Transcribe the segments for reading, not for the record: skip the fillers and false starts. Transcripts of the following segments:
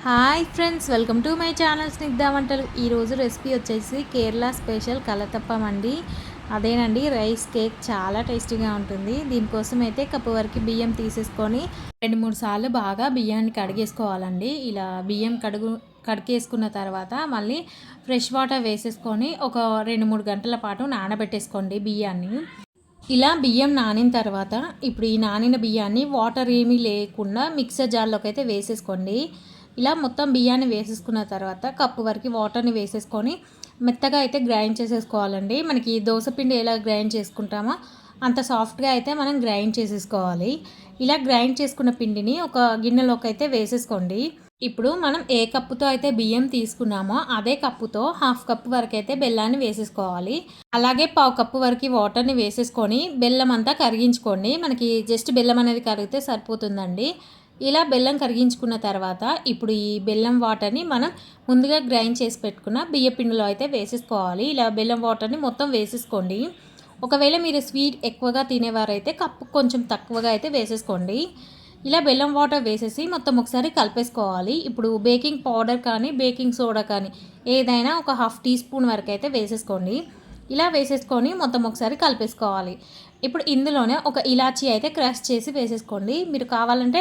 Hi friends, welcome to my channel Snigdha వంటలు. ఈరోజు recipe వచ్చేసి కేరళ స్పెషల్ కలతప్పం అండి. అదేనండి, రైస్ కేక్ చాలా టేస్టీగా ఉంటుంది. దీనికోసం అయితే కప్పు వరకు బియ్యం తీసేసుకొని 2-3 సార్లు బాగా బియ్యాన్ని కడిగేసుకోవాలండి. ఇలా బియ్యం కడిగేసుకున్న తర్వాత మళ్ళీ ఫ్రెష్ వాటర్ వేసేసుకొని ఒక 2-3 గంటల పాటు నానబెట్టేసుకోండి బియ్యాన్ని. ఇలా బియ్యం నానిన తర్వాత ఇప్పుడు ఈ నానిన బియ్యాన్ని వాటర్ ఏమీ లేకుండా మిక్సర్ జార్లోకి అయితే వేసేసుకోండి. ఇలా మొత్తం బియ్యాన్ని వేసేసుకున్న తర్వాత కప్పు వరకు వాటర్ని వేసేసుకొని మెత్తగా అయితే గ్రైండ్ చేసేసుకోవాలండి. మనకి దోసపిండి ఎలా గ్రైండ్ చేసుకుంటామో అంత సాఫ్ట్గా అయితే మనం గ్రైండ్ చేసేసుకోవాలి. ఇలా గ్రైండ్ చేసుకున్న పిండిని ఒక గిన్నెలోకి అయితే వేసేసుకోండి. ఇప్పుడు మనం ఏ కప్పుతో అయితే బియ్యం తీసుకున్నామో అదే కప్పుతో 1/2 కప్పు వరకు అయితే బెల్లాన్ని వేసేసుకోవాలి. అలాగే 1/4 కప్పు వరకు వాటర్ని వేసేసుకొని బెల్లం అంతా కరిగించుకోండి. మనకి జస్ట్ బెల్లం అనేది కరిగితే సరిపోతుందండి. ఇలా బెల్లం కరిగించుకున్న తర్వాత ఇప్పుడు ఈ బెల్లం వాటర్ని మనం ముందుగా గ్రైండ్ చేసి పెట్టుకున్న బియ్య పిండిలో అయితే వేసేసుకోవాలి. ఇలా బెల్లం వాటర్ని మొత్తం వేసేసుకోండి. ఒకవేళ మీరు స్వీట్ ఎక్కువగా తినేవారైతే కప్పు కొంచెం తక్కువగా అయితే వేసేసుకోండి. ఇలా బెల్లం వాటర్ వేసేసి మొత్తం ఒకసారి కలిపేసుకోవాలి. ఇప్పుడు బేకింగ్ పౌడర్ కానీ బేకింగ్ సోడా కానీ ఏదైనా ఒక 1/2 టీ స్పూన్ వరకు అయితే వేసేసుకోండి. ఇలా వేసేసుకొని మొత్తం ఒకసారి కలిపేసుకోవాలి. ఇప్పుడు ఇందులోనే ఒక ఇలాచీ అయితే క్రష్ చేసి వేసేసుకోండి. మీరు కావాలంటే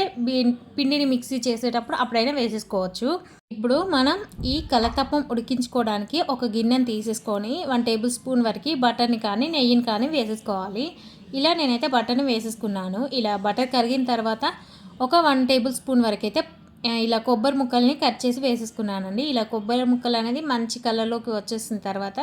పిండిని మిక్సీ చేసేటప్పుడు అప్పుడైనా వేసేసుకోవచ్చు. ఇప్పుడు మనం ఈ కలతప్పం ఉడికించుకోవడానికి ఒక గిన్నెని తీసేసుకొని 1 టేబుల్ స్పూన్ వరకు బటర్ని కానీ నెయ్యిని కానీ వేసేసుకోవాలి. ఇలా నేనైతే బటర్ని వేసేసుకున్నాను. ఇలా బటర్ కరిగిన తర్వాత ఒక 1 టేబుల్ స్పూన్ వరకు అయితే ఇలా కొబ్బరి ముక్కల్ని కట్ చేసి వేసేసుకున్నానండి. ఇలా కొబ్బరి ముక్కలు అనేది మంచి కలర్లోకి వచ్చేసిన తర్వాత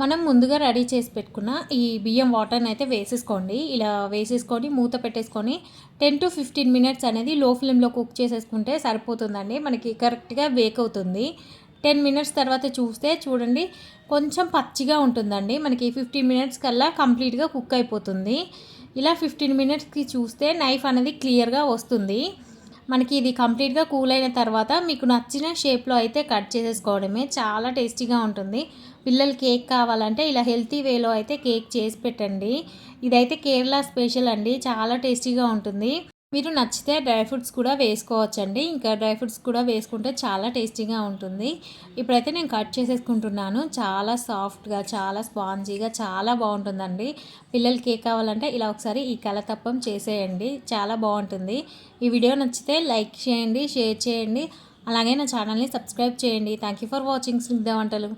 మనం ముందుగా రెడీ చేసి పెట్టుకున్న ఈ బియ్యం వాటర్ని అయితే వేసేసుకోండి. ఇలా వేసేసుకొని మూత పెట్టేసుకొని 10 to 15 మినిట్స్ అనేది లో ఫ్లేమ్లో కుక్ చేసేసుకుంటే సరిపోతుందండి. మనకి కరెక్ట్గా బేక్ అవుతుంది. 10 మినిట్స్ తర్వాత చూడండి కొంచెం పచ్చిగా ఉంటుందండి. మనకి 15 మినిట్స్ కల్లా కంప్లీట్గా కుక్ అయిపోతుంది. ఇలా 15 మినిట్స్కి చూస్తే నైఫ్ అనేది క్లియర్గా వస్తుంది. మనకి ఇది కంప్లీట్గా కూల్ అయిన తర్వాత మీకు నచ్చిన షేప్లో అయితే కట్ చేసేసుకోవడమే. చాలా టేస్టీగా ఉంటుంది. పిల్లలు కేక్ కావాలంటే ఇలా హెల్తీ వేలో అయితే కేక్ చేసి పెట్టండి. ఇదైతే కేరళ స్పెషల్ అండి, చాలా టేస్టీగా ఉంటుంది. మీరు నచ్చితే డ్రై ఫ్రూట్స్ కూడా వేసుకోవచ్చండి. ఇంకా డ్రై ఫ్రూట్స్ కూడా వేసుకుంటే చాలా టేస్టీగా ఉంటుంది. ఇప్పుడైతే నేను కట్ చేసేసుకుంటున్నాను. చాలా సాఫ్ట్గా, చాలా స్పాంజీగా, చాలా బాగుంటుందండి. పిల్లలు కేక్ కావాలంటే ఇలా ఒకసారి ఈ కలతప్పం చేసేయండి, చాలా బాగుంటుంది. ఈ వీడియో నచ్చితే లైక్ చేయండి, షేర్ చేయండి, అలాగే నా ఛానల్ని సబ్స్క్రైబ్ చేయండి. Thank you for watching Snigdha వంటలు.